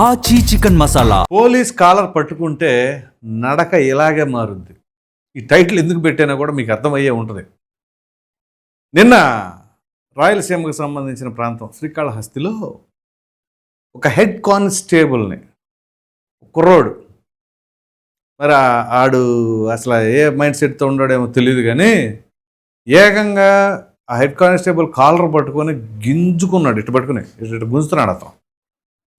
ఆచి chicken masala. Police caller పట్టుకుంటే నడక ఇలాగే మారుద్ది. ఈ టైటిల్ ఎందుకు పెట్టానో కూడా మీకు అర్థమయ్యే ఉంటుంది. నిన్న రాయలసీమకు సంబంధించిన ప్రాంతం శ్రీకాళహస్తిలో ఒక హెడ్ కానిస్టేబుల్ని కుర్రోడు, మరి ఆడు అసలు ఏ మైండ్ సెట్తో ఉన్నాడేమో తెలియదు, కానీ ఏకంగా ఆ హెడ్ కానిస్టేబుల్ కాలర్ పట్టుకొని గింజుకున్నాడు. ఇటు పట్టుకుని ఇటు గుంజుతున్నాడు అతను.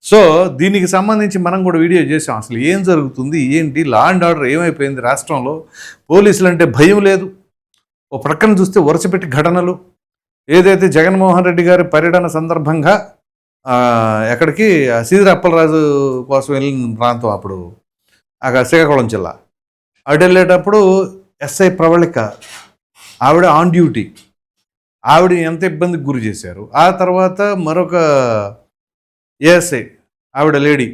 సో దీనికి సంబంధించి మనం కూడా వీడియో చేసాం. అసలు ఏం జరుగుతుంది, ఏంటి, లా అండ్ ఆర్డర్ ఏమైపోయింది రాష్ట్రంలో, పోలీసులు అంటే భయం లేదు. ఓ ప్రక్కన చూస్తే వరుసపెట్టి ఘటనలు. ఏదైతే జగన్మోహన్ రెడ్డి గారి పర్యటన సందర్భంగా ఎక్కడికి సీదిరి అప్పలరాజు కోసం వెళ్ళిన ప్రాంతం, అప్పుడు అక్కడ శ్రీకాకుళం జిల్లా, అటు వెళ్ళేటప్పుడు ఎస్ఐ ప్రవళిక ఆవిడ ఆన్ డ్యూటీ, ఆవిడని ఎంత ఇబ్బందికి గురి చేశారు. ఆ తర్వాత మరొక ఏఎస్ఐ ఆవిడ లేడీ,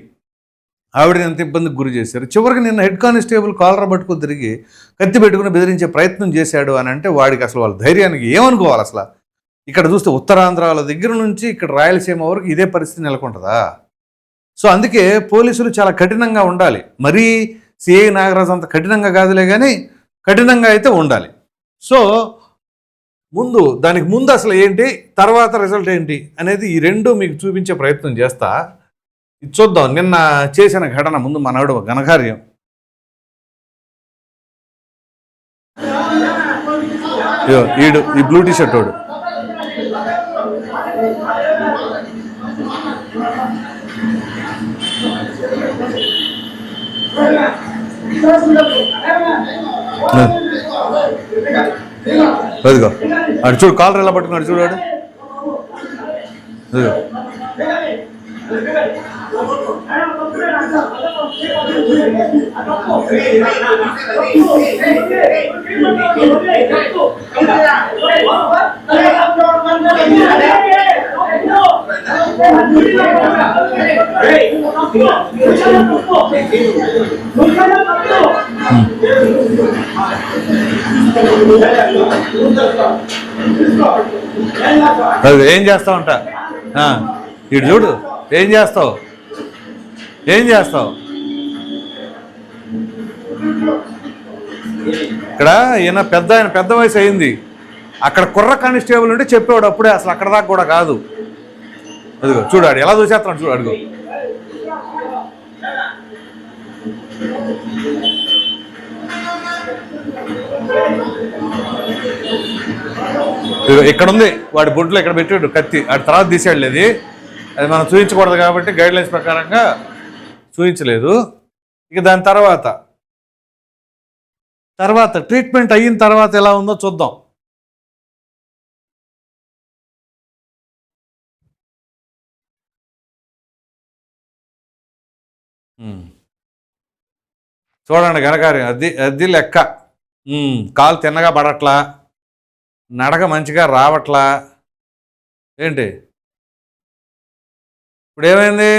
ఆవిడని ఎంత ఇబ్బందికి గురి చేశారు. చివరికి నిన్న హెడ్ కానిస్టేబుల్ కాలర్ పట్టుకుని తిరిగి కత్తి పెట్టుకుని బెదిరించే ప్రయత్నం చేశాడు అని అంటే వాడికి అసలు వాళ్ళ ధైర్యానికి ఏమనుకోవాలి. అసలు ఇక్కడ చూస్తే ఉత్తరాంధ్రాల దగ్గర నుంచి ఇక్కడ రాయలసీమ వరకు ఇదే పరిస్థితి నెలకొంటుందా? సో అందుకే పోలీసులు చాలా కఠినంగా ఉండాలి. మరీ సిఐ నాగరాజు అంత కఠినంగా కాదులే, కానీ కఠినంగా అయితే ఉండాలి. సో దానికి ముందు అసలు ఏంటి, తర్వాత రిజల్ట్ ఏంటి అనేది ఈ రెండు మీకు చూపించే ప్రయత్నం చేస్తా. ఇది చూద్దాం. నిన్న చేసిన ఘటన ముందు మనవాడు ఘనకార్యం. ఈడు ఈ బ్లూ టీ షర్ట్ వాడు అదిగో అటు చూడు, కాలర్ ఎలా పట్టుకున్నాడు చూడాడు. అదిగో ఏం చేస్తావు అంట, ఇటు చూడు, ఏం చేస్తావు. ఇక్కడ ఈయన పెద్ద వయసు అయింది. అక్కడ కుర్ర కానిస్టేబుల్ ఉంటే చెప్పేవాడు అప్పుడే, అసలు అక్కడ దాకా కూడా కాదు. అదిగో చూడాడు ఎలా చూసేస్తున్నాడు, చూడు అడుగు. ఇక్కడ ఉంది వాడి బొడ్లో, ఇక్కడ పెట్టాడు కత్తి. వాడి తర్వాత తీసాడు లేదు, అది మనం చూపించకూడదు కాబట్టి గైడ్ లైన్స్ ప్రకారంగా చూపించలేదు. ఇక దాని తర్వాత ట్రీట్మెంట్ అయిన తర్వాత ఎలా ఉందో చూద్దాం. చూడండి ఘనకార్యం, అది లెక్క. కాలు తిన్నగా పడట్లా, నడక మంచిగా రావట్లా. ఏంటి ఇప్పుడు ఏమైంది?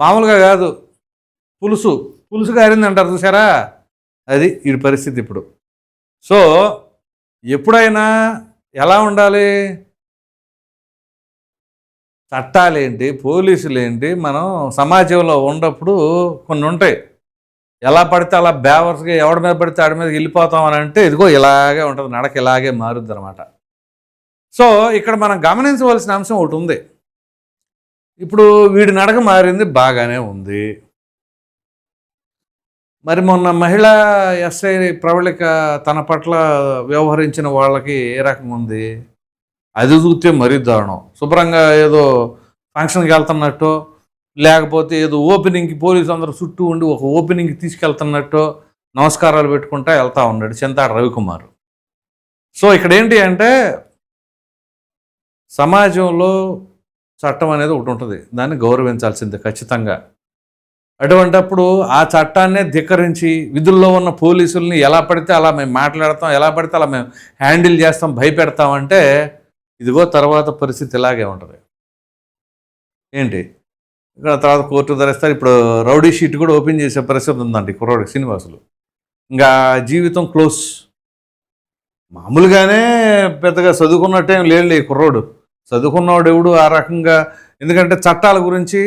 మామూలుగా కాదు, పులుసు గారింది అంటారు చూసారా, అది వీడి పరిస్థితి ఇప్పుడు. సో ఎప్పుడైనా ఎలా ఉండాలి, చట్టాలేంటి, పోలీసులేంటి, మనం సమాజంలో ఉన్నప్పుడు కొన్ని ఉంటాయి. ఎలా పడితే అలా బేవర్స్గా ఎవడి మీద పడితే ఆడి మీద వెళ్ళిపోతాం అని అంటే ఇదిగో ఇలాగే ఉంటుంది, నడక ఇలాగే మారుద్ది అనమాట. సో ఇక్కడ మనం గమనించవలసిన అంశం ఒకటి ఉంది. ఇప్పుడు వీడి నడక మారింది, బాగానే ఉంది. మరి మొన్న మహిళా ఎస్ఐ ప్రవళిక తన పట్ల వ్యవహరించిన వాళ్ళకి ఏ రకంగా ఉంది, అది చూస్తే మరీ దారుణం. శుభ్రంగా ఏదో ఫంక్షన్కి వెళ్తున్నట్టు, లేకపోతే ఏదో ఓపెనింగ్కి పోలీసు అందరూ చుట్టూ ఉండి ఒక ఓపెనింగ్కి తీసుకెళ్తున్నట్టు నమస్కారాలు పెట్టుకుంటా వెళ్తూ ఉన్నాడు చింతాడు రవికుమార్. సో ఇక్కడ ఏంటి అంటే సమాజంలో చట్టం అనేది ఒకటి ఉంటుంది, దాన్ని గౌరవించాల్సిందే ఖచ్చితంగా. అటువంటప్పుడు ఆ చట్టాన్నే ధిక్కరించి విధుల్లో ఉన్న పోలీసుల్ని ఎలా పడితే అలా మేము మాట్లాడతాం, ఎలా పడితే అలా మేము హ్యాండిల్ చేస్తాం, భయపెడతామంటే ఇదిగో తర్వాత పరిస్థితి ఇలాగే ఉంటుంది. ఏంటి ఇక్కడ తర్వాత కోర్టు ధరిస్తారు. ఇప్పుడు రౌడీ షీట్ కూడా ఓపెన్ చేసే పరిస్థితి ఉందండి కుర్రోడికి, శ్రీనివాసులు. ఇంకా జీవితం క్లోజ్. మామూలుగానే పెద్దగా చదువుకున్నట్టేం లేడు ఈ కుర్రోడు. చదువుకున్నవాడు ఎవడు ఆ రకంగా, ఎందుకంటే చట్టాల గురించి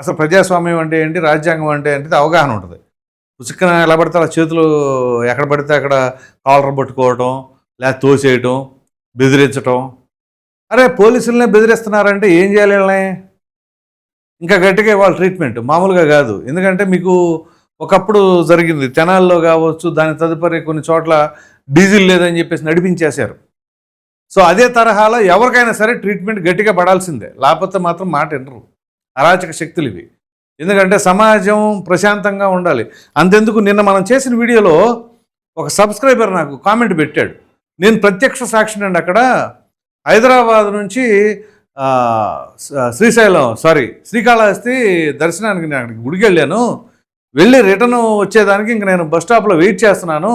అసలు ప్రజాస్వామ్యం అంటే ఏంటి, రాజ్యాంగం అంటే ఏంటి అవగాహన ఉంటుంది. పుసుక్కున ఎలా పడితే అలా చేతులు ఎక్కడ పడితే అక్కడ కాలర్ పట్టుకోవటం, లేదా తోసేయటం, బెదిరించటం. అరే పోలీసులనే బెదిరిస్తున్నారంటే ఏం చేయాలి వీళ్ళని? ఇంకా గట్టిగా వాళ్ళ ట్రీట్మెంట్ మామూలుగా కాదు. ఎందుకంటే మీకు ఒకప్పుడు జరిగింది తెనాల్లో కావచ్చు, దాని తదుపరి కొన్ని చోట్ల డీజిల్ లేదని చెప్పేసి నడిపించేశారు. సో అదే తరహాలో ఎవరికైనా సరే ట్రీట్మెంట్ గట్టిగా పడాల్సిందే, లేకపోతే మాత్రం మాట వినరు. అరాచక శక్తులు ఇవి. ఎందుకంటే సమాజం ప్రశాంతంగా ఉండాలి. అంతెందుకు నిన్న మనం చేసిన వీడియోలో ఒక సబ్స్క్రైబర్ నాకు కామెంట్ పెట్టాడు. నేను ప్రత్యక్ష సాక్షిని అండి. అక్కడ హైదరాబాద్ నుంచి శ్రీకాళహస్తి దర్శనానికి నేను అక్కడికి గుడికి వెళ్ళాను. వెళ్ళి రిటర్న్ వచ్చేదానికి ఇంక నేను బస్ స్టాప్లో వెయిట్ చేస్తున్నాను.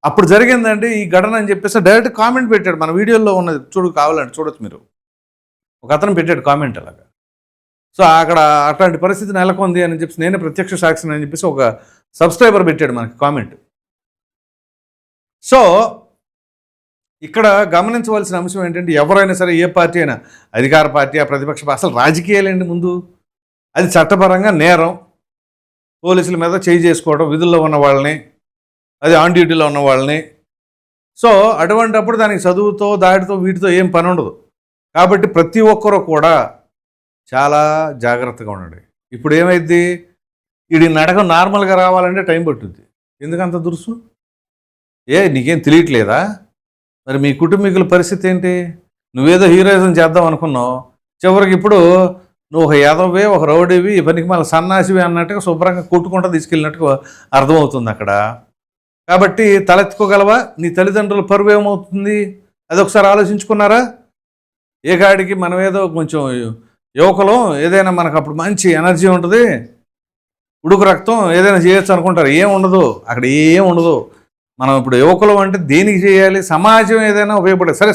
అప్పుడు జరిగిందండి ఈ ఘటన అని చెప్పేసి డైరెక్ట్ కామెంట్ పెట్టాడు. మన వీడియోలో ఉన్నది కావాలంటే చూడొచ్చు మీరు. ఒక అతను పెట్టాడు కామెంట్ అలాగా. సో అక్కడ అట్లాంటి పరిస్థితి నెలకొంది అని చెప్పేసి నేనే ప్రత్యక్ష సాక్షిని అని చెప్పేసి ఒక సబ్స్క్రైబర్ పెట్టాడు మనకి కామెంట్. సో ఇక్కడ గమనించవలసిన అంశం ఏంటంటే ఎవరైనా సరే, ఏ పార్టీ అయినా, అధికార పార్టీ, ప్రతిపక్ష అసలు రాజకీయాలేండి ముందు, అది చట్టపరంగా నేరం. పోలీసుల మీద చేయి చేసుకోవడం, విధుల్లో ఉన్న వాళ్ళని, అది ఆన్ డ్యూటీలో ఉన్న వాళ్ళని. సో అటువంటప్పుడు దానికి చదువుతో దాటితో వీటితో ఏం పని ఉండదు. కాబట్టి ప్రతి ఒక్కరూ కూడా చాలా జాగ్రత్తగా ఉండండి. ఇప్పుడు ఏమైంది, ఇది నడక నార్మల్గా రావాలంటే టైం పట్టుద్ది. ఎందుకంత దురుసు? నీకేం తెలియట్లేదా? మరి మీ కుటుంబీకుల పరిస్థితి ఏంటి? నువ్వేదో హీరోయిజం చేద్దాం అనుకున్నావు, చివరికి ఇప్పుడు నువ్వు ఒక యాదవే, ఒక రౌడీవి, ఈ పనికి మళ్ళీ సన్నాసివి అన్నట్టుగా శుభ్రంగా కొట్టుకుంటూ తీసుకెళ్ళినట్టుగా అర్థమవుతుంది అక్కడ. కాబట్టి తలెత్తుకోగలవా? నీ తల్లిదండ్రుల పరువు ఏమవుతుంది? అది ఒకసారి ఆలోచించుకున్నారా? ఏ గాడికి మనం ఏదో కొంచెం యువకులం, ఏదైనా మనకు అప్పుడు మంచి ఎనర్జీ ఉంటుంది, ఉడుకు రక్తం, ఏదైనా చేయొచ్చు అనుకుంటారు. ఏం ఉండదు అక్కడ, ఏం ఉండదు. మనం ఇప్పుడు యువకులం అంటే దేనికి చేయాలి? సమాజం ఏదైనా ఉపయోగపడేది. సరే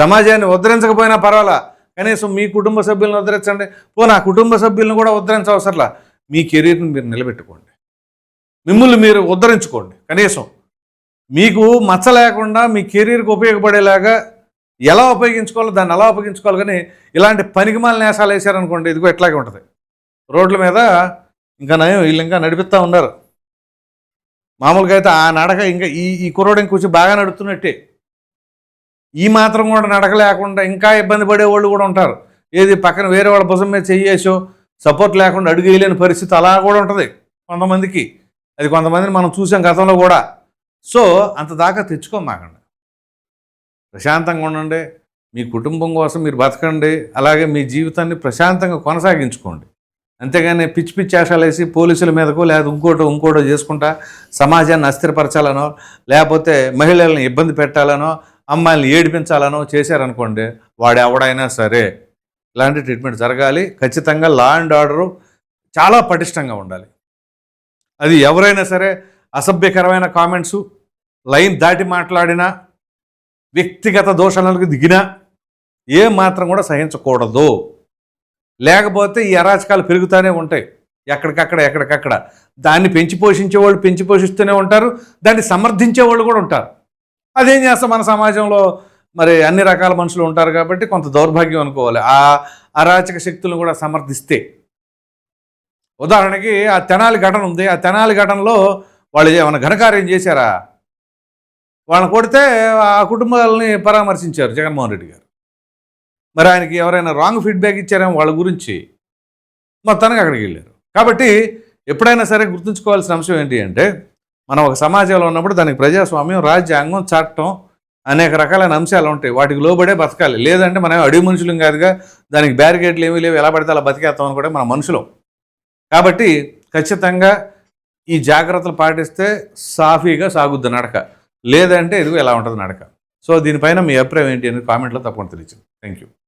సమాజాన్ని ఉద్ధరించకపోయినా పర్వాలా, కనీసం మీ కుటుంబ సభ్యులను ఉద్ధరించండి. నా కుటుంబ సభ్యులను కూడా ఉద్ధరించవసరలా, మీ కెరీర్ని మీరు నిలబెట్టుకోండి, మిమ్మల్ని మీరు ఉద్ధరించుకోండి. కనీసం మీకు మచ్చ లేకుండా మీ కెరీర్కి ఉపయోగపడేలాగా ఎలా ఉపయోగించుకోవాలో దాన్ని అలా ఉపయోగించుకోవాలి. కానీ ఇలాంటి పనికిమాల నేసాలు వేశారనుకోండి, ఇదిగో ఎట్లాగే ఉంటుంది. రోడ్ల మీద ఇంకా నయం, వీళ్ళు ఇంకా నడిపిస్తూ ఉన్నారు. మామూలుగా అయితే ఆ నడక ఇంకా ఈ కుర్రోడు ఇంకొంచెం బాగా నడుస్తున్నట్టే. ఈ మాత్రం కూడా నడక లేకుండా ఇంకా ఇబ్బంది పడేవాళ్ళు కూడా ఉంటారు. ఏది పక్కన వేరే వాళ్ళ భుజం మీద చెయ్యేసో సపోర్ట్ లేకుండా అడుగు వేయలేని పరిస్థితి అలా కూడా ఉంటుంది కొంతమందికి. అది కొంతమందిని మనం చూసాం గతంలో కూడా. సో అంత దాకా తెచ్చుకోమాకండి, ప్రశాంతంగా ఉండండి, మీ కుటుంబం కోసం మీరు బతకండి, అలాగే మీ జీవితాన్ని ప్రశాంతంగా కొనసాగించుకోండి. అంతేగాని పిచ్చి పిచ్చి వేషాలు వేసి పోలీసుల మీదకో లేదా ఇంకోటో చేసుకుంటా సమాజాన్ని అస్థిరపరచాలనో, లేకపోతే మహిళలను ఇబ్బంది పెట్టాలనో, అమ్మాయిలను ఏడిపించాలనో చేశారనుకోండి, వాడు ఎవడైనా సరే ఇలాంటి ట్రీట్మెంట్ జరగాలి. ఖచ్చితంగా లా అండ్ ఆర్డరు చాలా పటిష్టంగా ఉండాలి. అది ఎవరైనా సరే అసభ్యకరమైన కామెంట్సు, లైన్ దాటి మాట్లాడినా, వ్యక్తిగత దోషణలకు దిగినా ఏ మాత్రం కూడా సహించకూడదు. లేకపోతే ఈ అరాచకాలు పెరుగుతూనే ఉంటాయి ఎక్కడికక్కడ. దాన్ని పెంచి పోషిస్తూనే ఉంటారు, దాన్ని సమర్థించేవాళ్ళు కూడా ఉంటారు. అదేం చేస్తాం, మన సమాజంలో మరి అన్ని రకాల మనుషులు ఉంటారు కాబట్టి కొంత దౌర్భాగ్యం అనుకోవాలి ఆ అరాచక శక్తులను కూడా సమర్థిస్తే. ఉదాహరణకి ఆ తెనాలి ఘటన ఉంది. ఆ తెనాలి ఘటనలో వాళ్ళు ఏమైనా ఘనకార్యం చేశారా? వాళ్ళని కొడితే ఆ కుటుంబాలని పరామర్శించారు జగన్మోహన్ రెడ్డి గారు. మరి ఆయనకి ఎవరైనా రాంగ్ ఫీడ్బ్యాక్ ఇచ్చారేమో వాళ్ళ గురించి, మొత్తానికి అక్కడికి వెళ్ళారు. కాబట్టి ఎప్పుడైనా సరే గుర్తుంచుకోవాల్సిన అంశం ఏంటి అంటే, మనం ఒక సమాజంలో ఉన్నప్పుడు దానికి ప్రజాస్వామ్యం, రాజ్యాంగం, చట్టం అనేక రకాలైన అంశాలు ఉంటాయి. వాటికి లోబడే బతకాలి. లేదంటే మనం అడవి మనుషులం కాదుగా, దానికి బ్యారికేడ్లు ఏమీ లేవు, ఎలా పడితే అలా బతికేస్తాం అని కూడా మన మనుషులం. కాబట్టి ఖచ్చితంగా ఈ జాగ్రత్తలు పాటిస్తే సాఫీగా సాగుద్ది నడక. లేదంటే ఇదిగో ఎలా ఉంటుంది నడక. సో దీనిపైన మీ అభిప్రాయం ఏంటి అని కామెంట్లో తప్పకుండా తెలియజేయండి. Thank you.